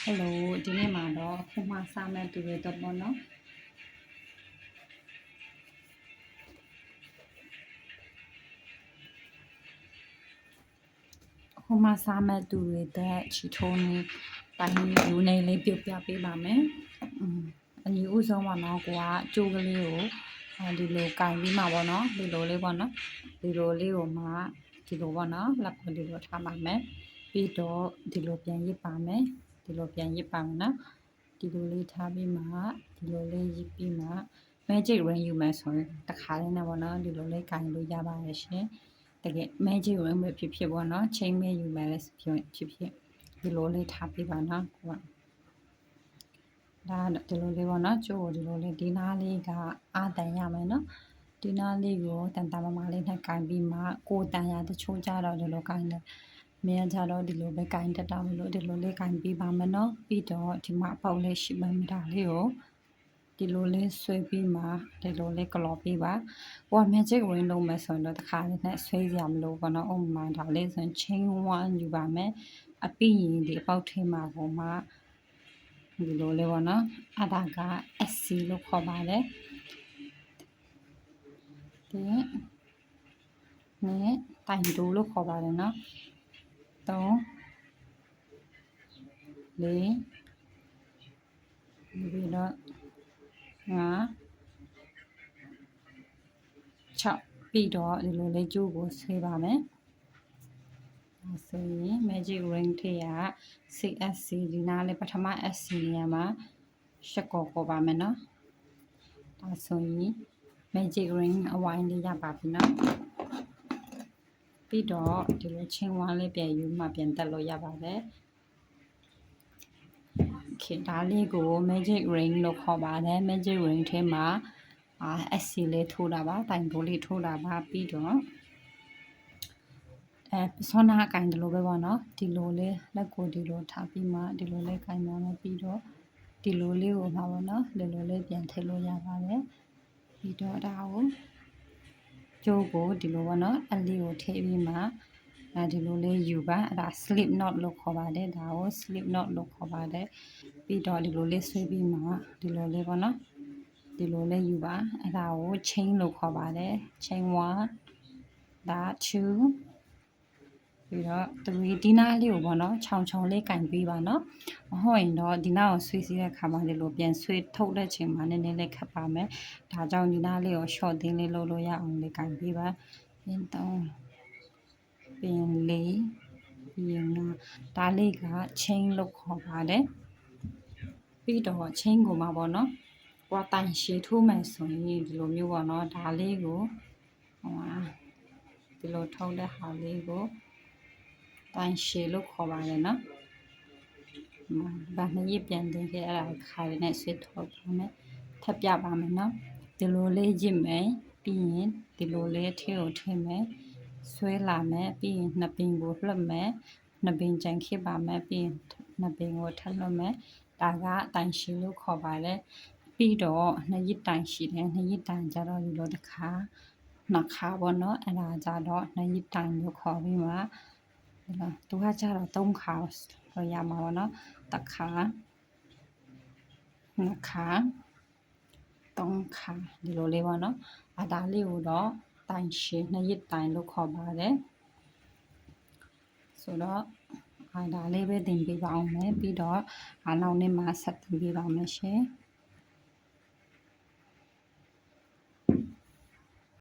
Hello ဒီနေ့မှာတော့ခုမှစမဲ့သူတွေတော့ပေါ့နော်ခုမှစမဲ့သူတွေတဲ့ချီထုံးနေတိုင်းယူနေလေးပြုတ်ပြပေးပါမယ်အညီဥဆုံးပါတော့ကိုကကြိုးကလေးကိုဒီလိုကင်ပြီးမှာပေါ့နော်ဒီလိုလေးပေါ့နော်ဒီလိုလေးကိုမှဒီလိုပေါ့နော်လက်ကိုဒီလိုထားပါမယ်ပြီးတော့ဒီလိုပြန်ရစ်ပါမယ်ဒီလိုပြန်ရစ်ပါမယ်နော်ဒီလိုလေးထားပြီးမှဒီလိုလေးရစ်ပြီးမှ magic ring ယူမယ်ဆိုရင်တခါလေးနဲ့ပေါ့နော်ဒီလိုလေးကင်လို့ရပါတယ်ရှင်တကယ် magic ring ပဲဖြစ်ဖြစ်ပေါ့နော် chain ပဲယူမယ်လဲဖြစ်ဖြစ်ဒီလိုလေးထားပြီးပါနော်ကိုကဒါဒီလိုလေးပေါ့နော်ကျိုးကိုဒီလိုလေးဒီနားလေးကအာတန်ရမယ်နော်ဒီနားလေးကိုတန်တမမလေးနဲ့ကင်ပြီးမှကိုတန်ရတချို့ကြတော့ဒီလိုကင်တယ်မင်းကြတော့ဒီလိုပဲကင်တတ်တာမလို့ဒီလိုလေးကင်ပြီးပါမယ်နော်ပြီးတော့ဒီမှာပေါက်လေးရှိမှမတာလေးကိုဒီလိုလေးဆွဲပြီးမှဒီလိုလေးကလော်ပြီးပါဟို magic ring လုံးမယ်ဆိုရင်တော့တစ်ခါလေးနဲ့ဆွဲကြမလို့ပေါ့နော်ဥပမာဒါလေးဆိုရင် chain 1ယူပါမယ်အပြီးရင်ဒီပေါက်ထဲမှာကိုမှဒီလိုလေးပေါ့နော်အဒါက SC လို့ခေါ်ပါတယ်ဒီနဲ့တိုင်တိုးလို့ခေါ်ပါတယ်နော်3 4ပြီးတော့5 6ပြီးတော့ဒီလိုလေးကျိုးကိုဆွဲပါမယ်ဆိုရင် magic ring ထဲက CSC ဒီနားလေးပထမ SC နေရာမှာရှက်ကောပါမယ်နော်ဒါဆိုရင် magic ring အဝိုင်းလေးရပါပြီနော်ပြီးတော့ဒီလိုချင်းဝါးလေးပြန်ယူမှပြန်တက်လို့ရပါတယ်ခေဒါလေးကို magic ring လို့ခေါ်ပါတယ် magic ring ထဲမှာ SC လေးထိုးတာပါတိုင်ပိုးလေးထိုးတာပါပြီးတော့ဆောနာကင်တယ်လို့ပဲပေါ့နော်ဒီလိုလေးလက်ကိုဒီလိုထားပြီးမှဒီလိုလေးကင်ပါမယ်ပြီးတော့ဒီလိုလေးကိုမှာပေါ့နော်ဒီလိုလေးပြန်ထည့်လို့ရပါတယ်ပြီးတော့ဒါကိုကျိုးကိုဒီလိုပေါ့နော်အလေးကိုထည့်ပြီးမှဒီလိုလေးယူပါအဲ့ဒါ slip knot လို့ခေါ်ပါတယ်ဒါကို slip knot လို့ခေါ်ပါတယ်ပြီးတော့ဒီလိုလေးဆွဲပြီးမှဒီလိုလေးပေါ့နော်ဒီလိုလေးယူပါအဲ့ဒါကို chain လို့ခေါ်ပါတယ် chain 1ဒါ2ပြီးတော့3ဒီနားလေးကိုပေါ့နော်ခြောင်ခြောင်လေးကင်ပေးပါနော်မဟုတ်ရင်တော့ဒီနားကိုဆွဲစီးတဲ့ခါမှာဒီလိုပြန်ဆွဲထုတ်တဲ့ချိန်မှာနည်းနည်းလေးခက်ပါမယ်ဒါကြောင့်ဒီနားလေးကို short သေးလေးလုပ်လို့ရအောင်လေးကင်ပေးပါပြင်3ပြင်4ပြင်5ဒါလေးက chain လို့ခေါ်ပါတယ်ပြီးတော့ chain ကိုမှာပေါ့နော်ဟိုတိုင်ရှည်ထိုးမယ်ဆိုရင်ဒီလိုမျိုးပေါ့နော်ဒါလေးကိုဒီလိုထုံးတဲ့ဟာလေးကိုတိုင်ရှည်လို့ခေါ်ပါတယ်နော်ဘာနှစ်ရပြန်တင်ခဲ့အဲ့ဒါခါရနဲ့ဆွဲထုတ်ပါမယ်ထပ်ပြပါမယ်နော်ဒီလိုလေးရစ်မယ်ပြီးရင်ဒီလိုလေးထဲကိုထည့်မယ်ဆွဲလာမယ်ပြီးရင်နှစ်ပင်ကိုလှုပ်မယ်နှစ်ပင်ကြံခစ်ပါမယ်ပြီးရင်နှစ်ပင်ကိုထပ်လှုပ်မယ်ဒါကတိုင်ရှည်လို့ခေါ်ပါတယ်ပြီးတော့နှစ်ရစ်တိုင်ရှိတယ်နှစ်ရစ်တိုင်ကြတော့ဒီလိုတစ်ခါနှစ်ခါပေါ့နော်အဲ့ဒါကြတော့နှစ်ရစ်တိုင်လို့ခေါ်ပြီးမှသူကကြတော့3ခါတော့ရမှာပေါ့နော်တစ်ခါနှစ်ခါ3ခါဒီလိုလေးပေါ့နော်ဒါလေးကိုတော့တိုင်ရှည်နှစ်ရစ်တိုင်လို့ခေါ်ပါတယ်ဆိုတော့ဒါလေးပဲတင်ပေးပါအောင်မယ်ပြီးတော့နောက်နေ့မှာဆက်တင်ပေးပါမယ်ရှင်